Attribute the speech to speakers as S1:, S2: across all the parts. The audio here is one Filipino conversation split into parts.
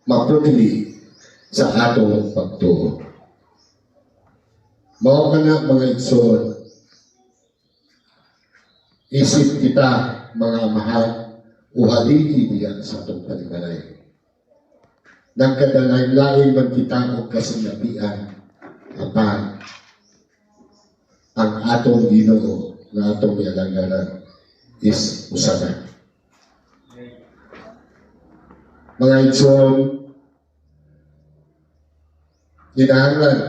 S1: maputli sa atong pagtuo. Mao kana mga igsoon, isip kita mga mahal, uhaligi diyan sa atong panimalay. Nagkadalain-lain man kita o kasinabihan apan ang atong Ginoo nga atong ialagaran is usanan. Mga igsoon, kinahanglan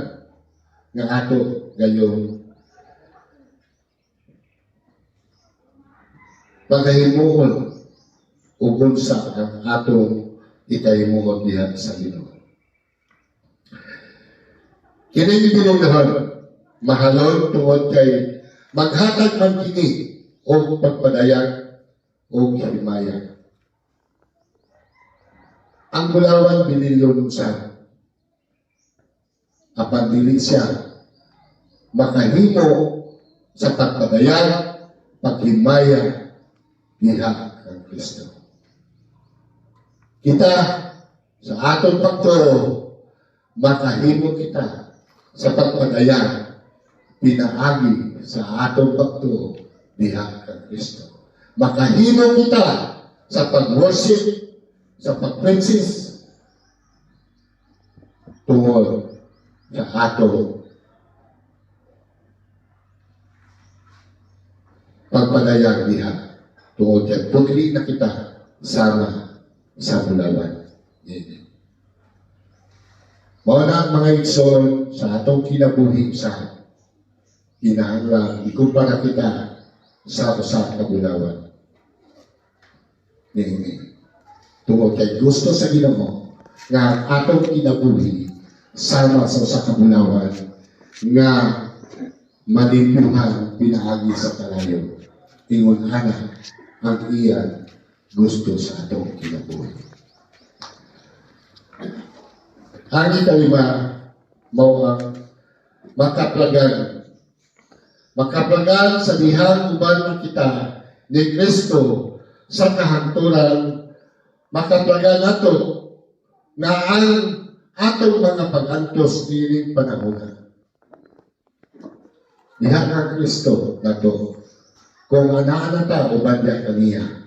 S1: nga ato gayong paghimuon ug unsa ang atong ikahimuon diha sa Ginoo. Kini binugahan mahalon tungod kay maghatag man kini o pagpadayag o himaya. Ang bulawan binilon sa apan dili siya makahimo sa pagpadayag, paghimaya diha kang Kristo. Kita sa atong pagtuo makahimo kita sa pagpadayag pinaagi sa atong pagtuo diha kang Kristo. Makahimo kita sa pag-worship, sa pag-practice tungod sa atong pagpadayag diha tungod kay putli na kita sama sa bulawan. Mao na mga igsoon sa atong kinabuhi sa kinahanglan ikumpara kita sa usa ka bulawan. Tungod kay gusto sa Ginoo nga atong kinabuhi sama sa usa ka bulawan nga malimbuhan pinaagi sa kalayo. Ingon ana ang iya gusto sa atong kinabuhi. Ang ikalima mao ang makaplagan. Makaplagan sa dihang uban kita ni Kristo sa kahangturan, makaplagan nato na ang atong mga pag-antos dili panahon. Diha nga Kristo nato kung ana-ana ta uban diha kaniya.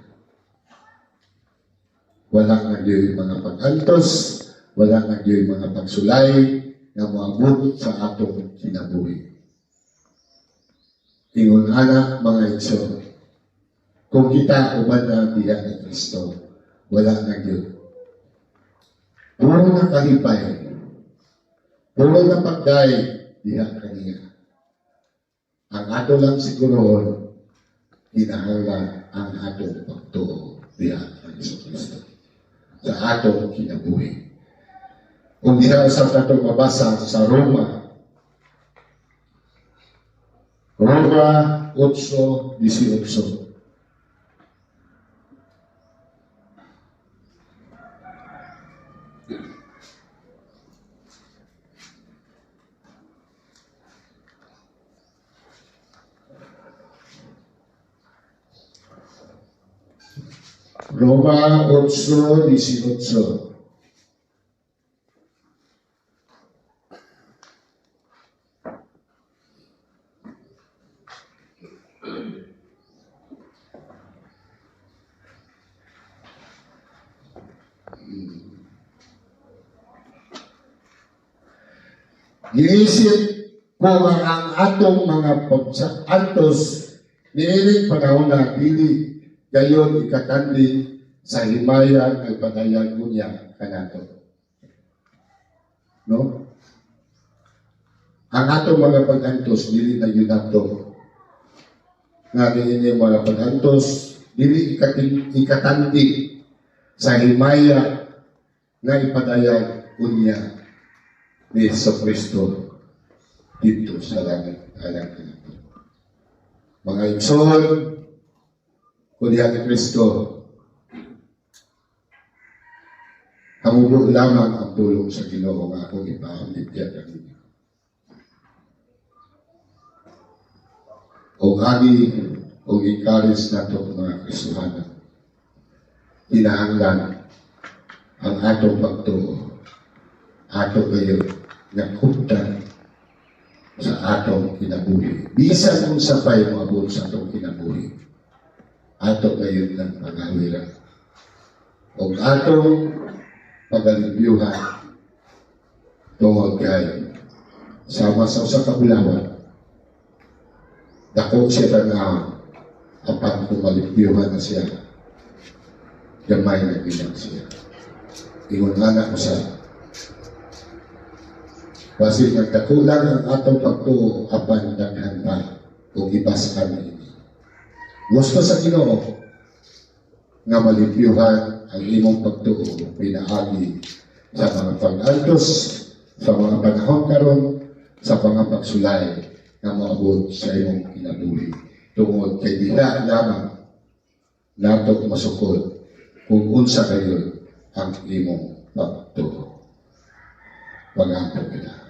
S1: Wala nga diyo'y mga pag-antos, wala nga diyo'y mga pagsulay nga moabot sa atong kinabuhi. Ingon ana mga igsoon, kung kita uban na diha ni Kristo, wala na yun. Puro na kalipay, puro na pagday diha kaniya. Ang ato lang siguroon, kinahanglan ang atong pagtuo diha kay Kristo sa atong kinabuhi. Kung diha sa atong mabasa sa Roma 8:18. Roma 8:18. Giisip ko nga ang atong mga pagsakantos niining panahon na dili gayon ikatandi sa himaya ng padayag niya kanato. No? Ang atong mga pag-antos dili na yun nato. Nga niining mga pag-antos dili ikatandi sa himaya na ipadayag niya ni Kristo dito sa langit anak nato. Mga igsoon, kulihan ni Kristo, hamubo lamang ang tulong sa Ginoo nga akong ipahamit yan. O agi, o ikaris nato mga Kristohanan. Kinahanglan ang atong pagtuo, ato kayo nakuptan sa atong kinabuhi. Bisan kung sapay mo abot sa atong kinabuhi, ato kayo ng pag-awira. O atong pag-alibyuhan tungod kay sama sa usa ka bulawan, dako siya na apan kumalibyuhan na siya, gamay na bilang siya. Ingon anak ko sa kasi nagkakulang ang atong pagtuo apan daghan pa kung ibas kami. Gusto sa Ginoo nga malibyuhan ang imong pagtuo pinaagi sa mga pag-altos, sa mga panahon karon, sa mga pagsulay na maabot sa imong kinabuhi. Tungod kay diha lamang nato masukod kung unsa kayo ang imong pagtuo. Pag-ampon kita.